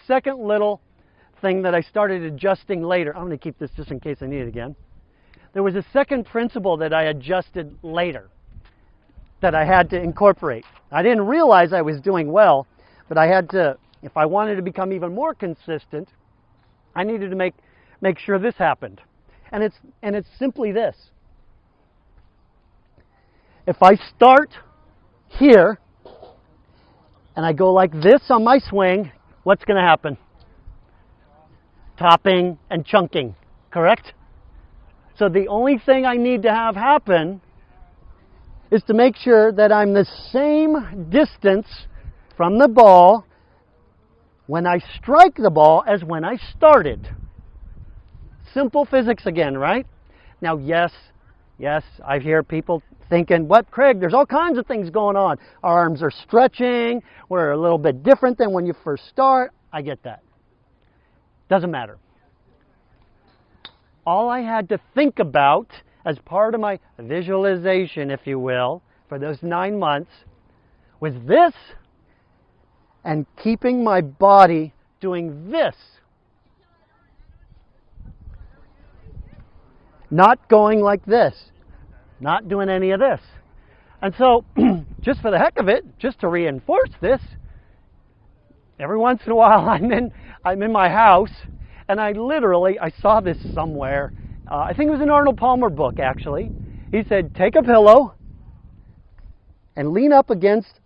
second little thing that I started adjusting later. I'm going to keep this just in case I need it again. There was a second principle that I adjusted later that I had to incorporate. I didn't realize I was doing well, but I had to, if I wanted to become even more consistent, I needed to make sure this happened. And it's simply this. If I start here and I go like this on my swing, what's going to happen? Topping and chunking, correct? So the only thing I need to have happen is to make sure that I'm the same distance from the ball when I strike the ball as when I started. Simple physics again, right? Now, yes, I hear people thinking, what, Craig, there's all kinds of things going on. Our arms are stretching. We're a little bit different than when you first start. I get that. Doesn't matter. All I had to think about as part of my visualization, if you will, for those 9 months was this and keeping my body doing this. Not going like this. Not doing any of this. And so, just for the heck of it, just to reinforce this, every once in a while I'm in my house, and I saw this somewhere. I think it was an Arnold Palmer book, actually. He said, take a pillow and lean up against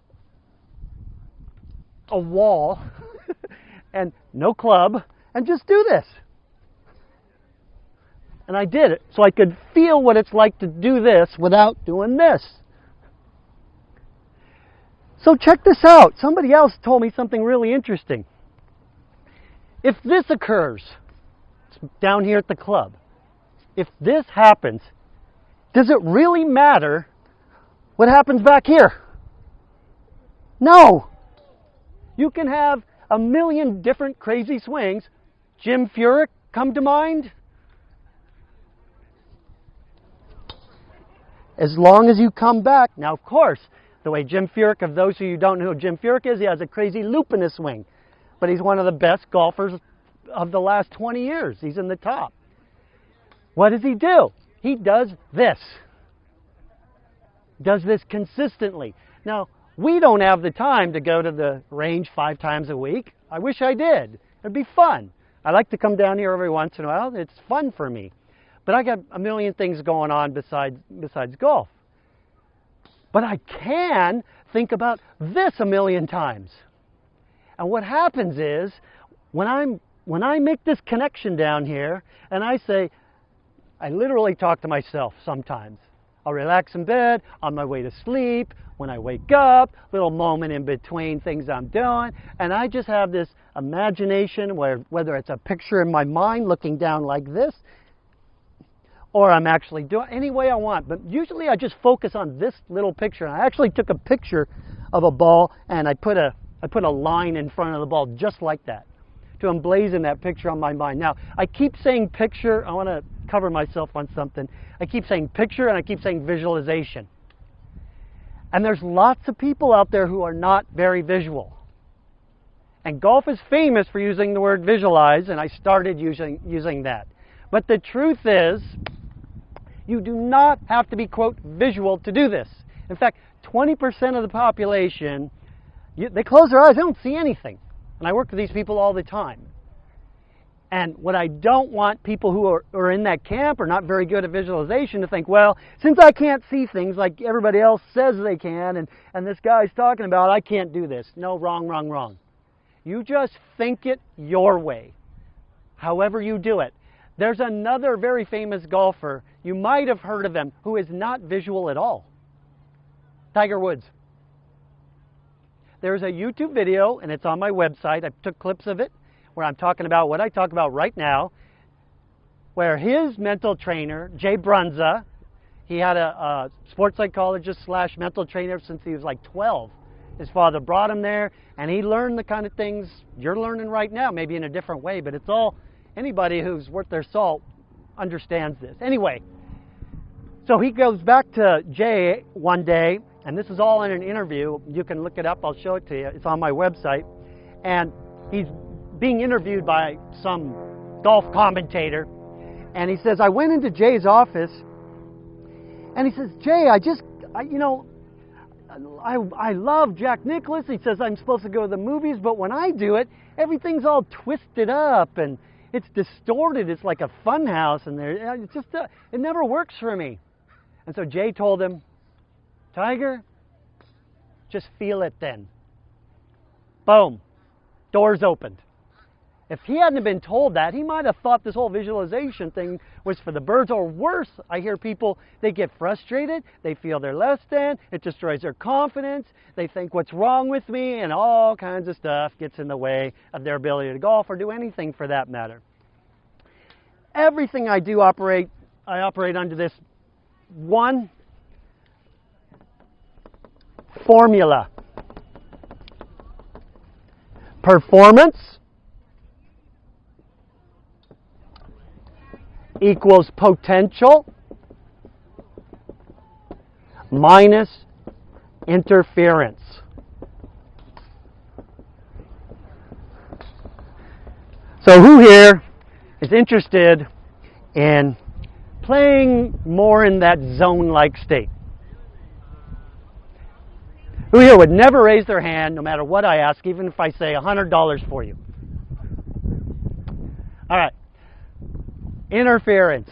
a wall and no club and just do this. And I did it so I could feel what it's like to do this without doing this. So check this out. Somebody else told me something really interesting. If this occurs, it's down here at the club, if this happens, does it really matter what happens back here? No. You can have a million different crazy swings. Jim Furyk come to mind? As long as you come back. Now, of course, the way Jim Furyk, of those of you who don't know who Jim Furyk is, he has a crazy loop in his swing. But he's one of the best golfers of the last 20 years. He's in the top. What does he do? He does this. Does this consistently. Now, we don't have the time to go to the range 5 times a week. I wish I did. It'd be fun. I like to come down here every once in a while. It's fun for me. But I got a million things going on besides golf. But I can think about this a million times. And what happens is, when I make this connection down here, and I say, I literally talk to myself sometimes. I'll relax in bed, on my way to sleep, when I wake up, little moment in between things I'm doing, and I just have this imagination where, whether it's a picture in my mind looking down like this, or I'm actually doing any way I want. But usually I just focus on this little picture. And I actually took a picture of a ball and I put a line in front of the ball just like that to emblazon that picture on my mind. Now, I keep saying picture. I want to cover myself on something. I keep saying picture and I keep saying visualization. And there's lots of people out there who are not very visual. And golf is famous for using the word visualize, and I started using that. But the truth is, you do not have to be, quote, visual to do this. In fact, 20% of the population, they close their eyes, they don't see anything. And I work with these people all the time. And what I don't want people who are in that camp or not very good at visualization to think, well, since I can't see things like everybody else says they can, and this guy's talking about, I can't do this. No, wrong, wrong, wrong. You just think it your way, however you do it. There's another very famous golfer, you might have heard of him, who is not visual at all. Tiger Woods. There's a YouTube video, and it's on my website. I took clips of it, where I'm talking about what I talk about right now, where his mental trainer, Jay Brunza, he had a sports psychologist / mental trainer since he was like 12. His father brought him there, and he learned the kind of things you're learning right now, maybe in a different way, but it's all, anybody who's worth their salt understands this. Anyway, so he goes back to Jay one day, and this is all in an interview. You can look it up. I'll show it to you. It's on my website. And he's being interviewed by some golf commentator, and he says, I went into Jay's office, and he says, Jay, I love Jack Nicklaus. He says I'm supposed to go to the movies, but when I do it, everything's all twisted up and it's distorted. It's like a fun house, and it never works for me. And so Jay told him, Tiger, just feel it then. Boom, doors opened. If he hadn't been told that, he might have thought this whole visualization thing was for the birds, or worse. I hear people, they get frustrated, they feel they're less than, it destroys their confidence, they think what's wrong with me, and all kinds of stuff gets in the way of their ability to golf or do anything for that matter. Everything I do I operate under this one formula. Performance equals potential minus interference. So who here is interested in playing more in that zone-like state? Who here would never raise their hand no matter what I ask, even if I say $100 for you? All right. Interference.